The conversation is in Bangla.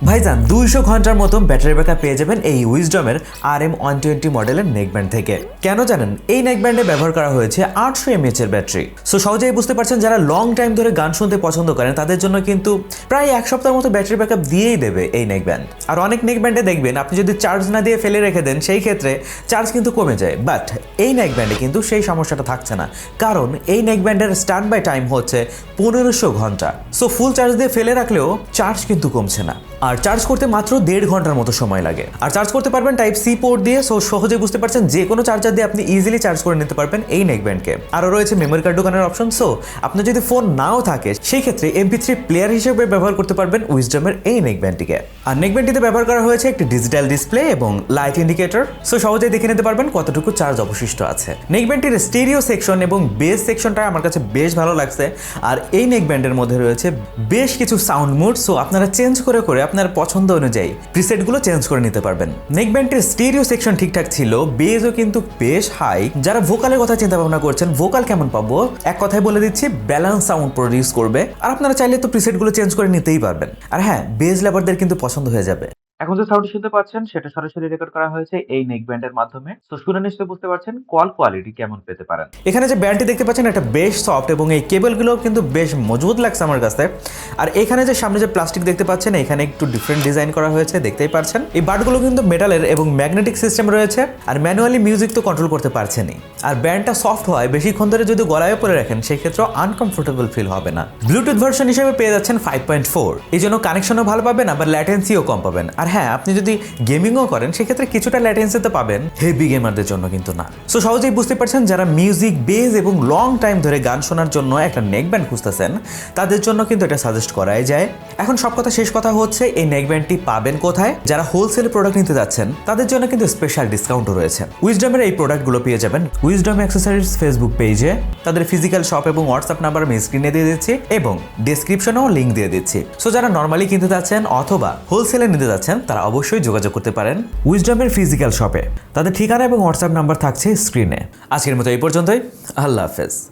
ভাইজান 200 ঘন্টার মতো ব্যাটারি ব্যাকআপ পেয়ে যাবেন এই উইজডমের RM120 মডেলের নেকব্যান্ড থেকে। কেন জানেন? এই নেকব্যান্ডে ব্যবহার করা হয়েছে 800 mAh এর ব্যাটারি। সো সহজেই বুঝতে পারছেন, যারা লং টাইম ধরে গান শুনতে পছন্দ করেন তাদের জন্য কিন্তু প্রায় এক সপ্তাহের মতো ব্যাটারি ব্যাকআপ দিয়েই দেবে এই নেকব্যান্ড। আর অনেক নেকব্যান্ডে দেখবেন আপনি যদি চার্জ না দিয়ে ফেলে রেখে দেন সেই ক্ষেত্রে চার্জ কিন্তু কমে যায়, বাট এই নেকব্যান্ডে কিন্তু সেই সমস্যাটা থাকছে না, কারণ এই নেকব্যান্ডের স্ট্যান্ড বাই টাইম হচ্ছে 1500 ঘন্টা। সো ফুল চার্জ দিয়ে ফেলে রাখলেও চার্জ কিন্তু কমছে না, আর চার্জ করতে মাত্র 1.5 ঘন্টার মতো সময় লাগে। আর চার্জ করতে পারবেন টাইপ সি পোর্ট দিয়ে। সো সহজে বুঝতে পারছেন যে কোনো চার্জার দিয়ে আপনি ইজিলি চার্জ করে নিতে পারবেন এই নেকব্যান্ডকে। আরও রয়েছে মেমোরি কার্ড ঢোকানোর অপশন। সো আপনার যদি ফোন নাও থাকে সেই ক্ষেত্রে MP3 প্লেয়ার হিসেবে ব্যবহার করতে পারবেন উইজডমের এই নেকব্যান্ডটিকে। আর নেকব্যান্ডটিতে ব্যবহার করা হয়েছে একটি ডিজিটাল ডিসপ্লে এবং লাইট ইন্ডিকেটর। সো সহজেই দেখে নিতে পারবেন কতটুকু চার্জ অবশিষ্ট আছে। নেকব্যান্ডটির স্টেরিও সেকশন এবং বেস সেকশনটা আমার কাছে বেশ ভালো লাগছে। আর এই নেকব্যান্ডের মধ্যে রয়েছে বেশ কিছু সাউন্ড মোড। সো আপনারা চেঞ্জ করে করে আপনার পছন্দ অনুযায়ী প্রিসেটগুলো চেঞ্জ করে নিতে পারবেন। নেকব্যান্ডের স্টেরিও সেকশন ঠিকঠাক ছিল, বেসও কিন্তু বেশ হাই। যারা ভোকালের কথা চিন্তা ভাবনা করছেন ভোকাল কেমন পাবো, এক কথায় বলে দিচ্ছি, ব্যালেন্স সাউন্ড প্রডিউস করবে। আর আপনারা চাইলে তো প্রিসেটগুলো চেঞ্জ করে নিতেই পারবেন। আর হ্যাঁ, বেস লাভারদের কিন্তু পছন্দ হয়ে যাবে। এখন যে সাউন্ড শুনতে পাচ্ছেন সেটা সরাসরি রেকর্ড করা হয়েছে এই নেকব্যান্ডের মাধ্যমে। তো শুনে নিশ্চয়ই বুঝতে পারছেন কল কোয়ালিটি কেমন পেতে পারেন। এখানে যে ব্যান্ডটি দেখতে পাচ্ছেন এটা বেশ সফট এবং এই কেবলগুলো কিন্তু বেশ মজবুত লাগছে আমার কাছে। আর এখানে যে সামনে যে প্লাস্টিক দেখতে পাচ্ছেন এখানে একটু ডিফারেন্ট ডিজাইন করা হয়েছে, দেখতেই পাচ্ছেন। এই বাটগুলো কিন্তু মেটালের এবং ম্যাগনেটিক সিস্টেম রয়েছে। আর ম্যানুয়ালি মিউজিক তো কন্ট্রোল করতে পারছেনই। আর ব্যান্ডটা সফট হয়, বেশিক্ষণ ধরে যদি গলায় পরে রাখেন সেক্ষেত্রে আনকমফোর্টেবল ফিল হবে না। ব্লুটুথ ভার্সন হিসেবে পেয়ে যাচ্ছেন 5.4। এই জন্য কানেকশনও ভালো পাবেন, আবার ল্যাটেন্সিও কম পাবেন। আর হ্যাঁ, আপনি যদি গেমিংও করেন সেক্ষেত্রে কিছুটা ল্যাটেন্সিতে পাবেন, হেভি গেমারদের জন্য কিন্তু না। সো সহজেই বুঝতে পারছেন যারা মিউজিক, বেস এবং লং টাইম ধরে গান শোনার জন্য একটা নেকব্যান্ড খুঁজতেছেন তাদের জন্য কিন্তু এটা সাজেস্ট করাই যায়। এখন সব কথা শেষ কথা হচ্ছে এই নেকব্যান্ডটি পাবেন কোথায়। যারা হোলসেল প্রোডাক্ট নিতে যাচ্ছেন তাদের জন্য কিন্তু স্পেশাল ডিসকাউন্টও রয়েছে। উইজডমের এই প্রোডাক্টগুলো পেয়ে যাবেন উইজডম অ্যাক্সেসরিজ ফেসবুক পেজে। তাদের ফিজিক্যাল শপ এবং হোয়াটসঅ্যাপ নাম্বার আমি স্ক্রিনে দিয়ে দিচ্ছি এবং ডেসক্রিপশনেও লিঙ্ক দিয়ে দিচ্ছি। সো যারা নর্মালি কিনতে যাচ্ছেন অথবা হোলসেলে নিতে যাচ্ছেন তারা অবশ্যই যোগাযোগ করতে পারেন উইজডমের ফিজিক্যাল শপে। তাদের ঠিকানা এবং হোয়াটসঅ্যাপ নাম্বার থাকছে স্ক্রিনে। আজকের মতো এই পর্যন্তই। আল্লাহ হাফেজ।